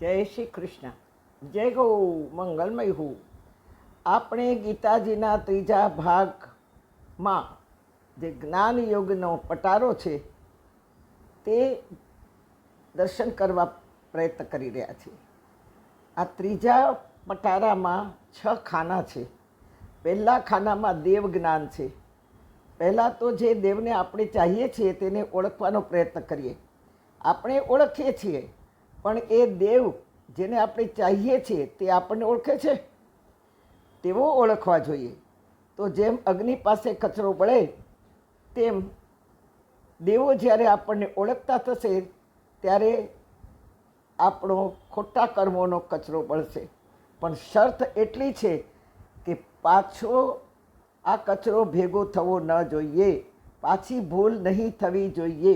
જય શ્રી કૃષ્ણ. જય ગૌ મંગલમય હું. આપણે ગીતાજીના ત્રીજા ભાગમાં જે જ્ઞાન યોગનો પટારો છે તે દર્શન કરવા પ્રયત્ન કરી રહ્યા છીએ. આ ત્રીજા પટારામાં 6 ખાના છે. પહેલા ખાનામાં દેવ જ્ઞાન છે. પહેલાં તો જે દેવને આપણે ચાહીએ છીએ તેને ઓળખવાનો પ્રયત્ન કરીએ. આપણે ઓળખીએ છીએ, પણ એ દેવ જેને આપણે ચાહીએ છીએ તે આપણને ઓળખે છે? તેવો ઓળખવા જોઈએ. તો જેમ અગ્નિ પાસે કચરો બળે તેમ દેવો જ્યારે આપણને ઓળખતા થશે ત્યારે આપણો ખોટા કર્મોનો કચરો બળશે. પણ શરત એટલી છે કે પાછો આ કચરો ભેગો થવો ન જોઈએ, પાછી ભૂલ નહીં થવી જોઈએ.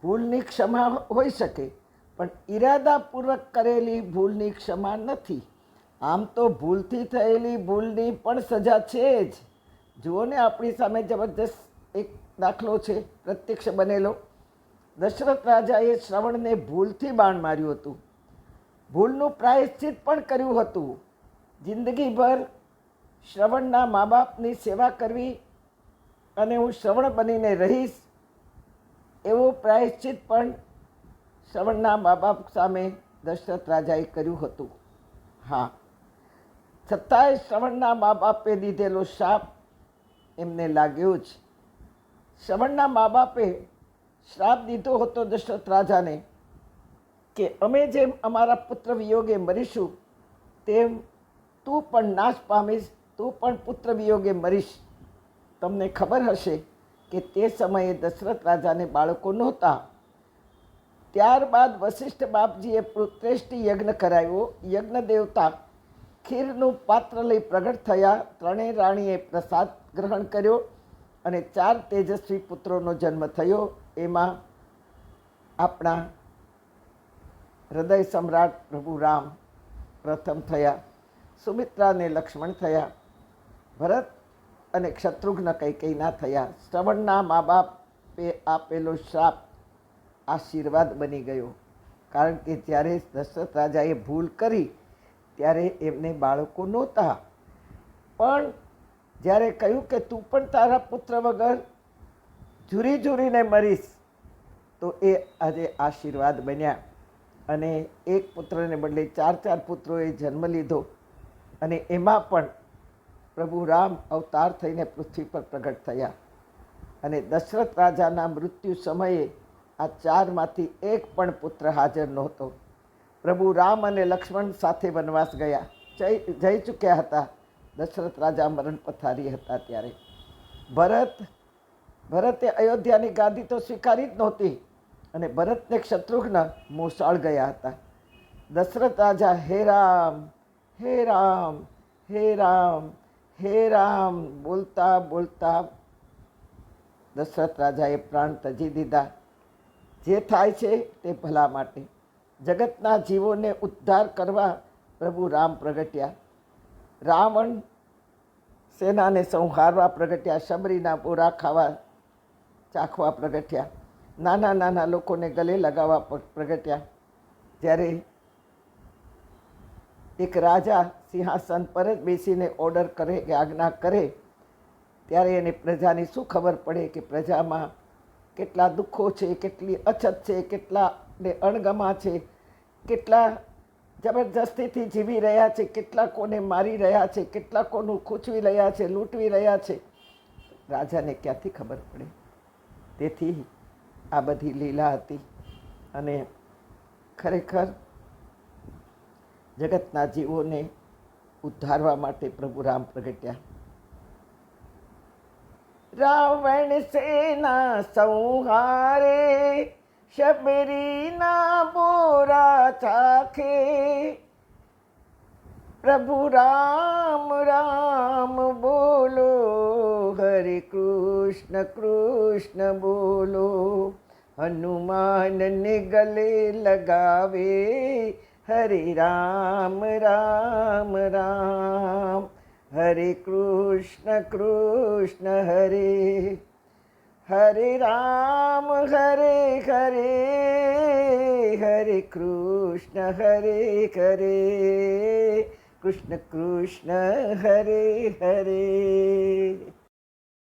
ભૂલની ક્ષમા હોઈ શકે, પણ ઈરાદાપૂર્વક કરેલી ભૂલની ક્ષમા નથી. આમ તો ભૂલથી થયેલી ભૂલની પણ સજા છે જ. જુઓ ને, આપણી સામે જબરદસ્ત એક દાખલો છે, પ્રત્યક્ષ બનેલો. દશરથ રાજાએ શ્રવણને ભૂલથી બાણ માર્યું હતું. ભૂલનું પ્રાયશ્ચિત પણ કર્યું હતું. જિંદગીભર શ્રવણના મા બાપની સેવા કરવી અને હું શ્રવણ બનીને રહીશ એવો પ્રાયશ્ચિત પણ શ્રવણના મા બાપ સામે દશરથ રાજાએ કર્યું હતું. હા, છતાંય શ્રવણના મા બાપે દીધેલો શાપ એમને લાગ્યો જ. શ્રવણના મા બાપે શ્રાપ દીધો હતો દશરથ રાજાને કે અમે જેમ અમારા પુત્ર વિયોગે મરીશું તેમ તું પણ નાશ પામીશ, તું પણ પુત્ર વિયોગે મરીશ. તમને ખબર હશે કે તે સમયે દશરથ રાજાને બાળકો નહોતા. ત્યારબાદ વશિષ્ઠ બાપજીએ પુત્રેષ્ટિ યજ્ઞ કરાવ્યો. યજ્ઞ દેવતા ખીરનું પાત્ર લઈ પ્રગટ થયા. ત્રણેય રાણીએ પ્રસાદ ગ્રહણ કર્યો અને 4 તેજસ્વી પુત્રોનો જન્મ થયો. એમાં આપણા હૃદય સમ્રાટ પ્રભુ રામ પ્રથમ થયા, સુમિત્રા અને લક્ષ્મણ થયા, ભરત અને શત્રુઘ્ન કૈકેયીના થયા. શ્રવણના મા બાપે આપેલો શ્રાપ આશીર્વાદ બની ગયો. કારણ કે જ્યારે દશરથ રાજાએ ભૂલ કરી ત્યારે એમને બાળકો નહોતા, પણ જ્યારે કહ્યું કે તું પણ તારા પુત્ર વગર ઝૂરીને મરીશ, તો એ આજે આશીર્વાદ બન્યા. અને એક પુત્રને બદલે 4 પુત્રોએ જન્મ લીધો. અને એમાં પણ પ્રભુ રામ અવતાર થઈને પૃથ્વી પર પ્રગટ થયા. અને દશરથ રાજાના મૃત્યુ સમયે આ 4માંથી એક પણ પુત્ર હાજર નહોતો. પ્રભુ રામ અને લક્ષ્મણ સાથે વનવાસ ગયા, જઈ ચૂક્યા હતા. દશરથ રાજા મરણ પથારી હતા ત્યારે ભરતે અયોધ્યાની ગાદી તો સ્વીકારી જ નહોતી, અને ભરતને શત્રુઘ્ન મોસાળ ગયા હતા. દશરથ રાજા હે રામ હે રામ હે રામ હે રામ બોલતા બોલતા દશરથ રાજાએ પ્રાણ ત્યજી દીધા. જે થાય છે તે ભલા માટે. જગતના જીવોને ઉદ્ધાર કરવા પ્રભુ રામ પ્રગટ્યા. રાવણ સેનાને સંહારવા પ્રગટ્યા. શબરીના બોરા ચાખવા પ્રગટ્યા. નાના લોકોને ગલે લગાવવા પ્રગટ્યા. જ્યારે એક રાજા સિંહાસન પર જ બેસીને ઓર્ડર કરે કે આજ્ઞા કરે ત્યારે એને પ્રજાની શું ખબર પડે કે પ્રજામાં કેટલા દુઃખો છે, કેટલી અછત છે, કેટલાને અણગમા છે, કેટલા જબરજસ્તીથી જીવી રહ્યા છે, કેટલાકોને મારી રહ્યા છે, કેટલાકોનું ખૂંચવી રહ્યા છે, લૂંટવી રહ્યા છે. રાજાને ક્યાંથી ખબર પડે? તેથી આ બધી લીલા હતી. અને ખરેખર જગતના જીવોને ઉદ્ધારવા માટે પ્રભુ રામ પ્રગટ્યા. રાવણ સેના સંહારે શબરીના બોરા ચાખે. પ્રભુ રામ રામ બોલો, હરે કૃષ્ણ કૃષ્ણ બોલો. હનુમાનને ગલે લગાવે, હરે રામ રામ રામ. હરે કૃષ્ણ કૃષ્ણ હરે હરે રામ હરે હરે હરે કૃષ્ણ કૃષ્ણ કૃષ્ણ હરે હરે.